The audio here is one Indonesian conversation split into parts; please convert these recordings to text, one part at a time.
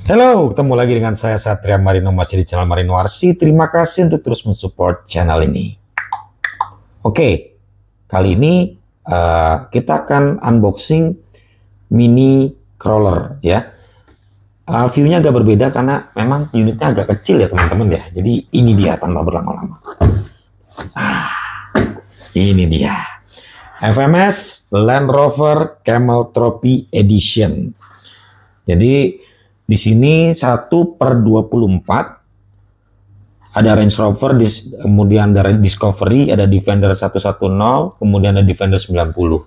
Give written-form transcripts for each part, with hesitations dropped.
Halo, ketemu lagi dengan saya Satria Marino masih di channel Marino RC. Terima kasih untuk terus mensupport channel ini. Oke, kali ini kita akan unboxing mini crawler ya. View-nya agak berbeda karena memang unitnya agak kecil ya teman-teman ya. Jadi ini dia tanpa berlama-lama. Ini dia. FMS Land Rover Camel Trophy Edition. Jadi di sini 1/24 ada Range Rover, kemudian ada Discovery, ada Defender 110, kemudian ada Defender 90.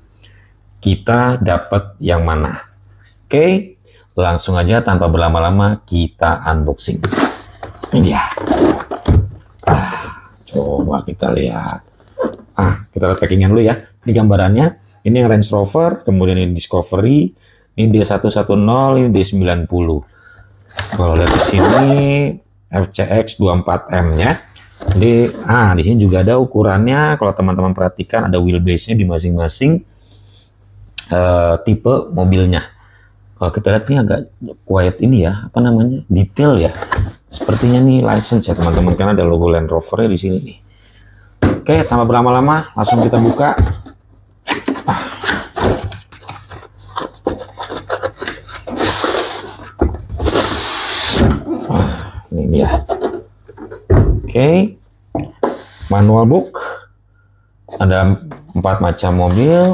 Kita dapat yang mana? Oke, langsung aja tanpa berlama-lama kita unboxing. Ini dia. Coba kita lihat. Kita lihat packingan dulu ya. Ini gambarannya. Ini yang Range Rover, kemudian ini Discovery, ini D110, ini D90. Kalau lihat di sini FCX 24M-nya. Jadi, di sini juga ada ukurannya. Kalau teman-teman perhatikan ada wheelbase-nya di masing-masing tipe mobilnya. Kalau kita lihat ini agak quiet ini ya, apa namanya? Detail ya. Sepertinya nih license ya teman-teman, karena ada logo Land Rover-nya di sini nih. Oke, tanpa berlama-lama langsung kita buka. Ini dia. Oke, manual book. Ada 4 macam mobil.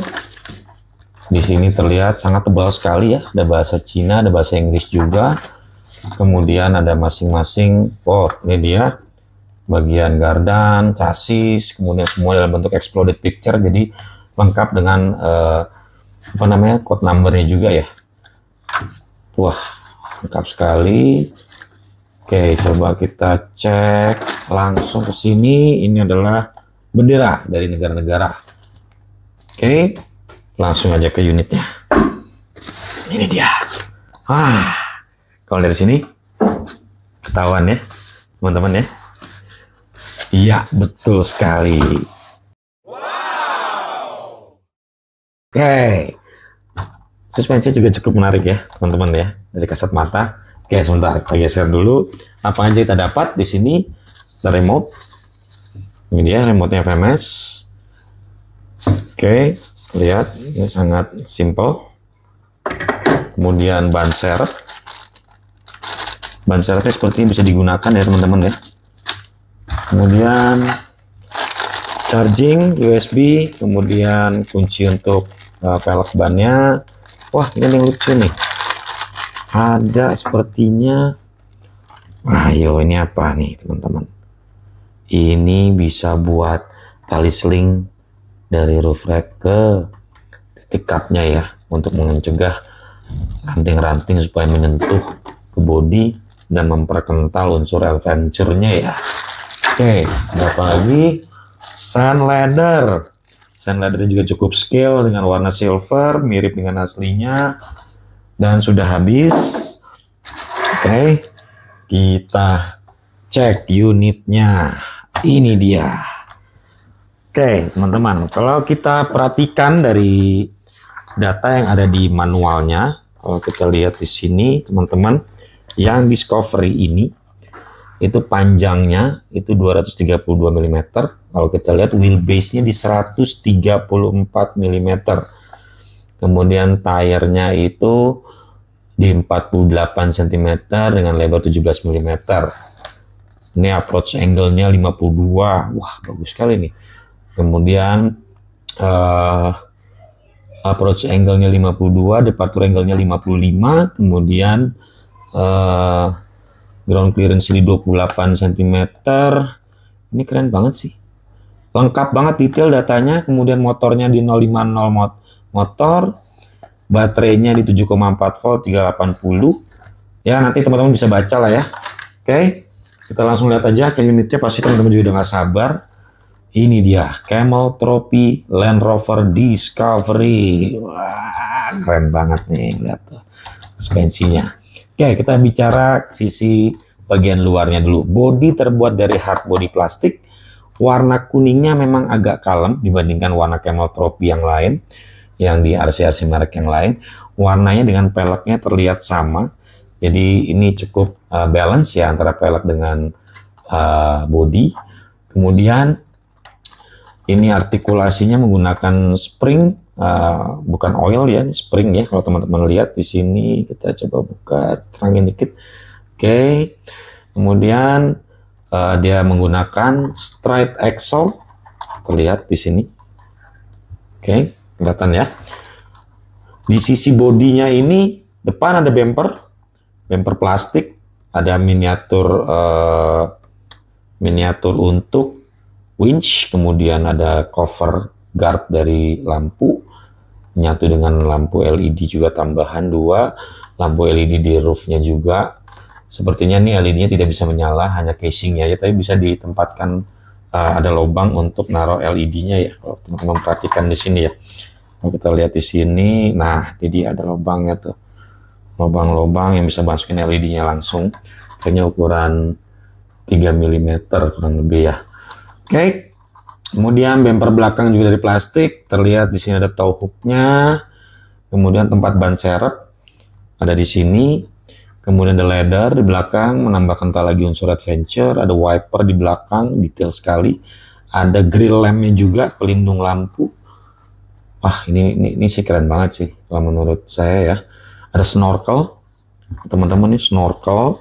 Di sini terlihat sangat tebal sekali ya. Ada bahasa Cina, ada bahasa Inggris juga. Kemudian ada masing-masing. Oh, ini dia. Bagian gardan, chassis, kemudian semua dalam bentuk exploded picture. Jadi lengkap dengan apa namanya, code numbernya juga ya. Wah, lengkap sekali. Oke, coba kita cek langsung ke sini. Ini adalah bendera dari negara-negara. Oke, langsung aja ke unitnya. Ini dia. Kalau dari sini ketahuan ya, teman-teman ya. Iya, betul sekali. Wow. Oke, suspensinya juga cukup menarik ya, teman-teman ya, dari kasat mata. Oke, sebentar, kita geser dulu. Apa aja kita dapat di sini? Ada remote. Ini dia remote-nya FMS. Oke, lihat ini sangat simple. Kemudian ban serep. Ban serepnya seperti ini bisa digunakan ya teman-teman ya. Kemudian charging USB, kemudian kunci untuk pelek bannya. Wah, ini yang lucu nih. Ada sepertinya. Ayo, ini apa nih teman-teman? Ini bisa buat tali sling dari roof rack ke titik cupnya ya, untuk mencegah ranting-ranting supaya menyentuh ke bodi dan memperkental unsur adventure-nya ya. Oke, berapa lagi? Sand ladder. Sand ladder juga cukup scale dengan warna silver, mirip dengan aslinya. Dan sudah habis. Oke, kita cek unitnya. Ini dia. Oke, teman-teman, kalau kita perhatikan dari data yang ada di manualnya, kalau kita lihat di sini, teman-teman, yang Discovery ini itu panjangnya itu 232 mm. Kalau kita lihat wheelbase-nya di 134 mm. Kemudian tire-nya itu di 48 cm dengan lebar 17 mm. Ini approach angle-nya 52. Wah, bagus sekali nih. Kemudian approach angle-nya 52, departure angle-nya 55, kemudian ground clearance di 28 cm. Ini keren banget sih. Lengkap banget detail datanya. Kemudian motornya di 050 motor. Baterainya di 7,4 volt 380. Ya, nanti teman-teman bisa baca lah ya. Oke, kita langsung lihat aja ke unitnya. Pasti teman-teman juga udah gak sabar. Ini dia, Camel Trophy Land Rover Discovery. Wah, keren banget nih, lihat tuh suspensinya. Oke, kita bicara sisi bagian luarnya dulu. Bodi terbuat dari hard body plastik. Warna kuningnya memang agak kalem dibandingkan warna Camel Trophy yang lain. Yang di RC-RC merek yang lain, warnanya dengan peleknya terlihat sama. Jadi ini cukup balance ya antara pelek dengan body. Kemudian ini artikulasinya menggunakan spring, bukan oil ya, ini spring ya. Kalau teman-teman lihat di sini, kita coba buka, terangin dikit. Oke. Kemudian dia menggunakan straight axle, terlihat di sini. Oke, kelihatan ya. Di sisi bodinya ini, depan ada bumper plastik, ada miniatur untuk winch, kemudian ada cover guard dari lampu, menyatu dengan lampu LED juga tambahan 2, lampu LED di roofnya juga. Sepertinya nih LED-nya tidak bisa menyala, hanya casingnya ya, tapi bisa ditempatkan, ada lubang untuk naruh LED-nya ya, kalau teman-teman perhatikan di sini ya. Kalau kita lihat di sini, nah jadi ada lubangnya tuh, lubang-lubang yang bisa masukin LED-nya langsung. Kayaknya ukuran 3 mm kurang lebih ya. Oke, kemudian bumper belakang juga dari plastik. Terlihat di sini ada tow hook-nya. Kemudian tempat ban serep ada di sini. Kemudian ada ladder di belakang, menambah kental lagi unsur adventure. Ada wiper di belakang, detail sekali. Ada grill lamp-nya juga, pelindung lampu. Wah, ini sih keren banget sih, kalau menurut saya ya. Ada snorkel, teman-teman, ini snorkel.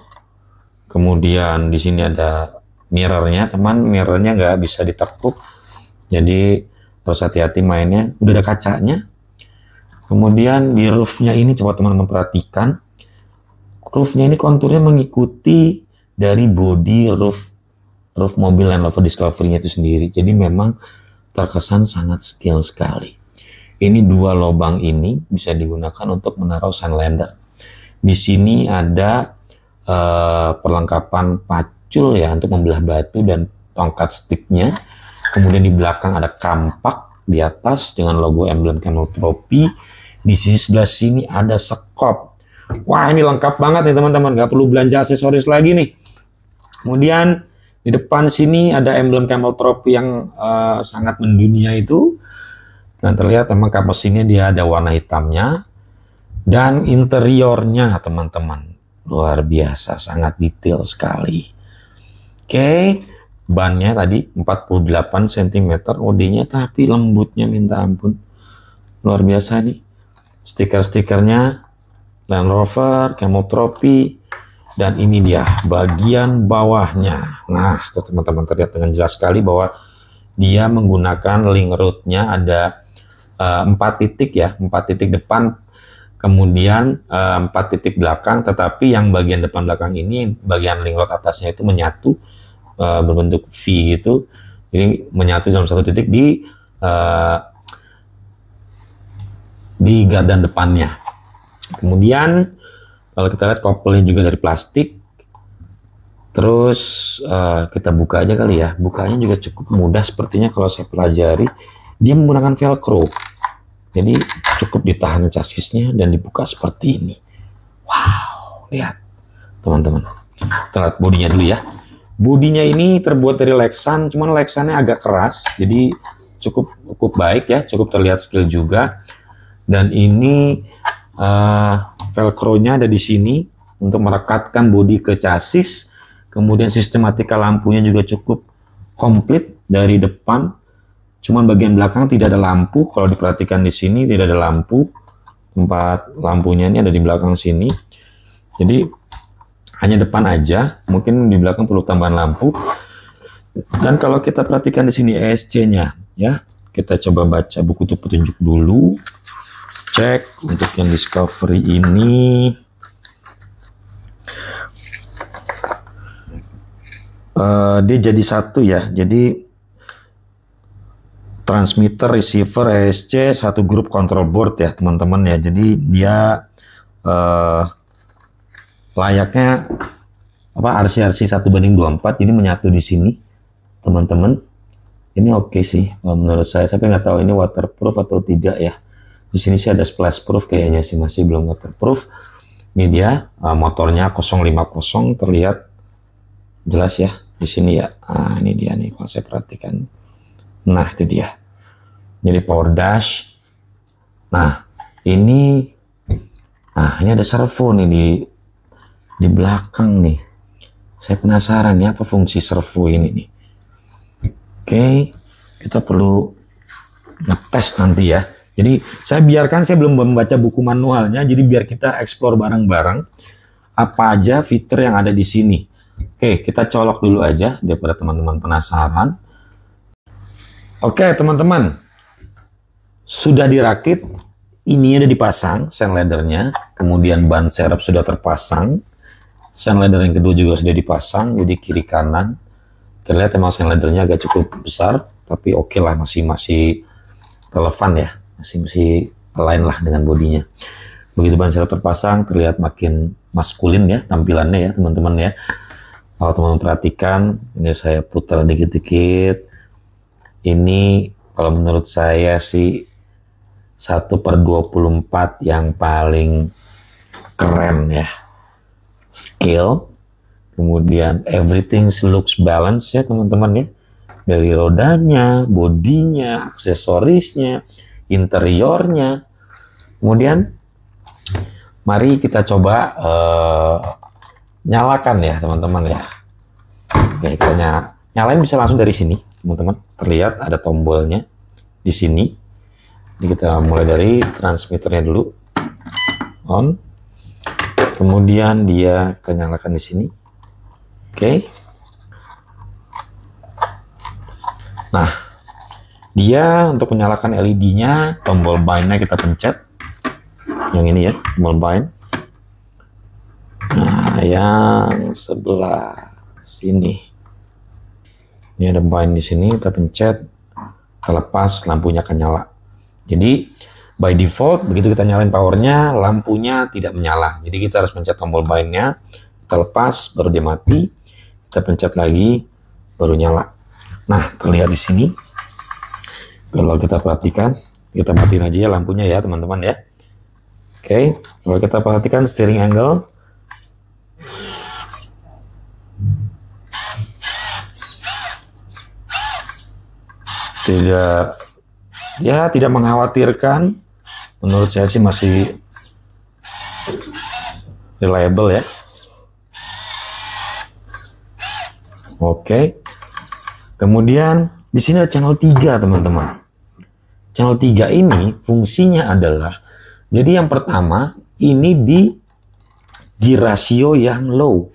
Kemudian di sini ada mirrornya, mirrornya nggak bisa ditekuk, jadi harus hati-hati mainnya. Udah ada kacanya. Kemudian di roofnya ini, coba teman-teman perhatikan, roofnya ini konturnya mengikuti dari body roof mobil Land Rover Discovery-nya itu sendiri. Jadi memang terkesan sangat skill sekali. Ini 2 lubang ini bisa digunakan untuk menaruh Sunlander. Di sini ada perlengkapan pacul ya untuk membelah batu dan tongkat sticknya. Kemudian di belakang ada kampak di atas dengan logo emblem Camel Trophy. Di sisi sebelah sini ada sekop. Wah, ini lengkap banget nih teman-teman, nggak perlu belanja aksesoris lagi nih. Kemudian di depan sini ada emblem Camel Trophy yang sangat mendunia itu. Dan terlihat memang kap mesinnya dia ada warna hitamnya. Dan interiornya teman-teman, luar biasa, sangat detail sekali. Oke, bannya tadi 48 cm OD-nya, tapi lembutnya minta ampun. Luar biasa nih. Stiker-stikernya Land Rover, Camel Trophy, dan ini dia bagian bawahnya. Nah, tuh teman-teman, terlihat dengan jelas sekali bahwa dia menggunakan link road-nya ada 4 titik ya, 4 titik depan, kemudian 4 titik belakang, tetapi yang bagian depan belakang ini, bagian link road atasnya itu menyatu, berbentuk V gitu. Jadi menyatu dalam satu titik di gardan depannya. Kemudian kalau kita lihat kopelnya juga dari plastik. Terus kita buka aja kali ya. Bukanya juga cukup mudah sepertinya kalau saya pelajari. Dia menggunakan velcro. Jadi cukup ditahan chassisnya dan dibuka seperti ini. Wow, lihat teman-teman. Kita lihat bodinya dulu ya. Bodinya ini terbuat dari Lexan, cuman Lexannya agak keras. Jadi cukup baik ya, cukup terlihat skill juga. Dan ini velcro-nya ada di sini untuk merekatkan bodi ke chassis. Kemudian sistematika lampunya juga cukup komplit dari depan. Cuman bagian belakang tidak ada lampu. Kalau diperhatikan di sini tidak ada lampu. Tempat lampunya ini ada di belakang sini. Jadi hanya depan aja. Mungkin di belakang perlu tambahan lampu. Dan kalau kita perhatikan di sini ESC-nya, ya, kita coba baca buku petunjuk dulu. Cek untuk yang Discovery ini. Dia jadi satu ya. Jadi transmitter, receiver, ESC, satu grup control board ya teman-teman ya. Jadi dia layaknya RC-RC 1:24, jadi menyatu di sini teman-teman. Ini oke sih menurut saya. Tapi nggak tahu ini waterproof atau tidak ya. Di sini sih ada splash proof kayaknya sih, masih belum waterproof. Ini dia motornya 050, terlihat jelas ya di sini ya. Nah, ini dia nih kalau saya perhatikan. Nah, itu dia. Jadi power dash. Nah, ini ada servo nih di belakang nih. Saya penasaran ya apa fungsi servo ini nih. Oke, kita perlu ngetes nanti ya. Jadi saya belum membaca buku manualnya, jadi biar kita explore bareng-bareng apa aja fitur yang ada di sini. Oke, kita colok dulu aja daripada teman-teman penasaran. Oke teman-teman, sudah dirakit, ini udah dipasang sand leadernya, kemudian ban serep sudah terpasang, sand leader yang kedua juga sudah dipasang, jadi kiri kanan. Terlihat emang sand leadernya agak cukup besar, tapi oke lah, masih relevan ya, masih align lah dengan bodinya. Begitu ban serep terpasang, terlihat makin maskulin ya tampilannya ya teman-teman ya. Kalau teman-teman perhatikan, ini saya putar dikit-dikit. Ini kalau menurut saya sih 1/24 yang paling keren ya. Scale, kemudian everything looks balance ya teman-teman ya. Dari rodanya, bodinya, aksesorisnya, interiornya. Kemudian mari kita coba nyalakan ya teman-teman ya. Oke, kita nyalain bisa langsung dari sini teman-teman. Terlihat ada tombolnya di sini. Jadi kita mulai dari transmitternya dulu, on. Kemudian kita nyalakan di sini. Oke. Nah, dia untuk menyalakan LED-nya, tombol bind-nya kita pencet. Yang ini ya, tombol bind. Nah, yang sebelah sini. Ini ada bind di sini, kita pencet, terlepas lampunya akan nyala. Jadi by default begitu kita nyalain powernya, lampunya tidak menyala. Jadi kita harus pencet tombol bind-nya, terlepas baru dia mati. Kita pencet lagi baru nyala. Nah, terlihat di sini. Kalau kita perhatikan, kita matiin aja ya lampunya ya teman-teman ya. Oke, kalau kita perhatikan steering angle. Tidak mengkhawatirkan, menurut saya sih masih reliable ya. Oke. Kemudian di sini ada channel 3 teman-teman. Channel 3 ini fungsinya adalah, jadi yang pertama ini di gear ratio yang low.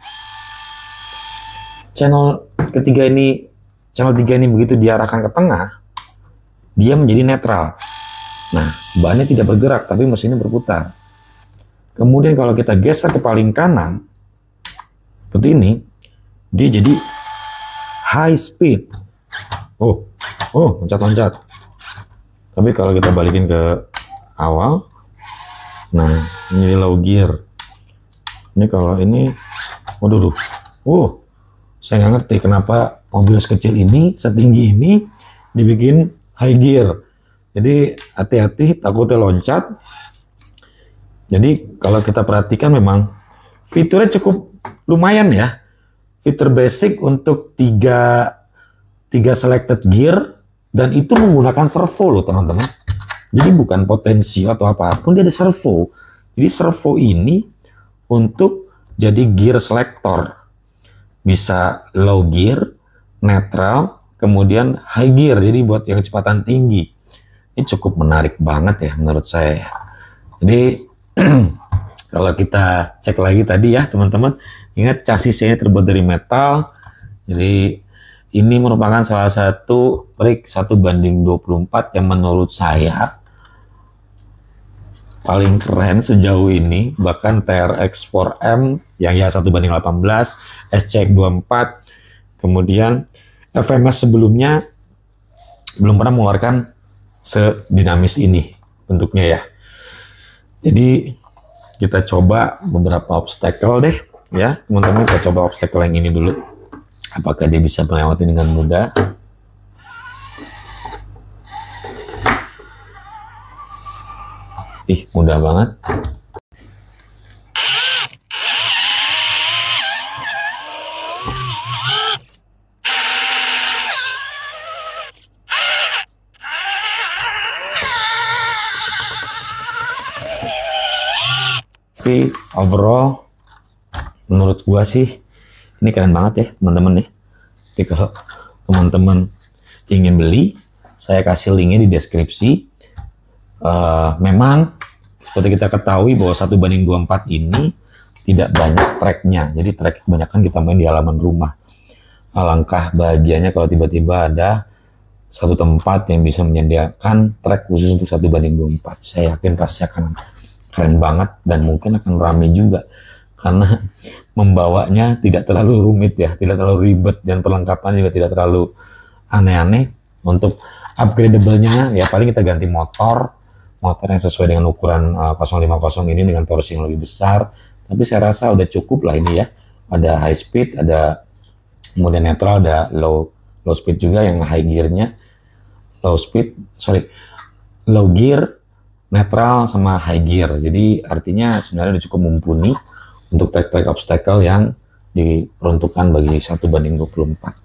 Channel 3 ini begitu diarahkan ke tengah, dia menjadi netral. Nah, bannya tidak bergerak, tapi mesinnya berputar. Kemudian kalau kita geser ke paling kanan, seperti ini, dia jadi high speed. Oh, loncat-loncat. Tapi kalau kita balikin ke awal, nah, ini low gear. Ini kalau ini, waduh, saya nggak ngerti kenapa mobil sekecil ini, setinggi ini, dibikin high gear. Jadi hati-hati, takutnya loncat. Jadi kalau kita perhatikan memang fiturnya cukup lumayan ya. Fitur basic untuk tiga selected gear, dan itu menggunakan servo loh teman-teman. Jadi bukan potensi atau apapun, dia ada servo. Jadi servo ini untuk jadi gear selector. Bisa low gear, netral, kemudian high gear, jadi buat yang kecepatan tinggi. Ini cukup menarik banget ya menurut saya. Jadi kalau kita cek lagi tadi ya teman-teman, ingat chassisnya terbuat dari metal. Jadi ini merupakan salah satu rig 1/24 yang menurut saya paling keren sejauh ini. Bahkan TRX 4M yang ya 1/18, SCX24, kemudian FMS sebelumnya belum pernah mengeluarkan sedinamis ini bentuknya ya. Jadi kita coba beberapa obstacle deh ya teman-teman. Kita coba obstacle yang ini dulu, apakah dia bisa melewati dengan mudah. Mudah banget. Tapi overall menurut gua sih ini keren banget ya teman-teman ya. Jadi kalau teman-teman ingin beli, saya kasih linknya di deskripsi. Memang seperti kita ketahui bahwa 1:24 ini tidak banyak tracknya. Jadi track kebanyakan kita main di halaman rumah. Alangkah bahagianya kalau tiba-tiba ada satu tempat yang bisa menyediakan track khusus untuk 1:24. Saya yakin pasti akan keren banget dan mungkin akan ramai juga. Karena membawanya tidak terlalu rumit ya, tidak terlalu ribet, dan perlengkapan juga tidak terlalu aneh-aneh. Untuk upgradable-nya ya paling kita ganti motor yang sesuai dengan ukuran 050 ini dengan torsi yang lebih besar. Tapi saya rasa udah cukup lah ini ya. Ada high speed, ada kemudian netral, ada low speed juga yang high gear-nya. Low gear, netral, sama high gear. Jadi artinya sebenarnya udah cukup mumpuni untuk track obstacle yang diperuntukkan bagi 1:24.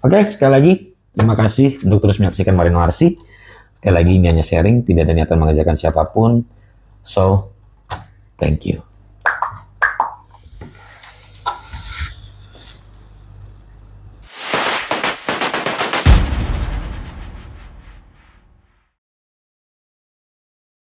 Oke, sekali lagi terima kasih untuk terus menyaksikan Marino RC. Sekali lagi ini hanya sharing, tidak ada niatan mengajarkan siapapun. So, thank you.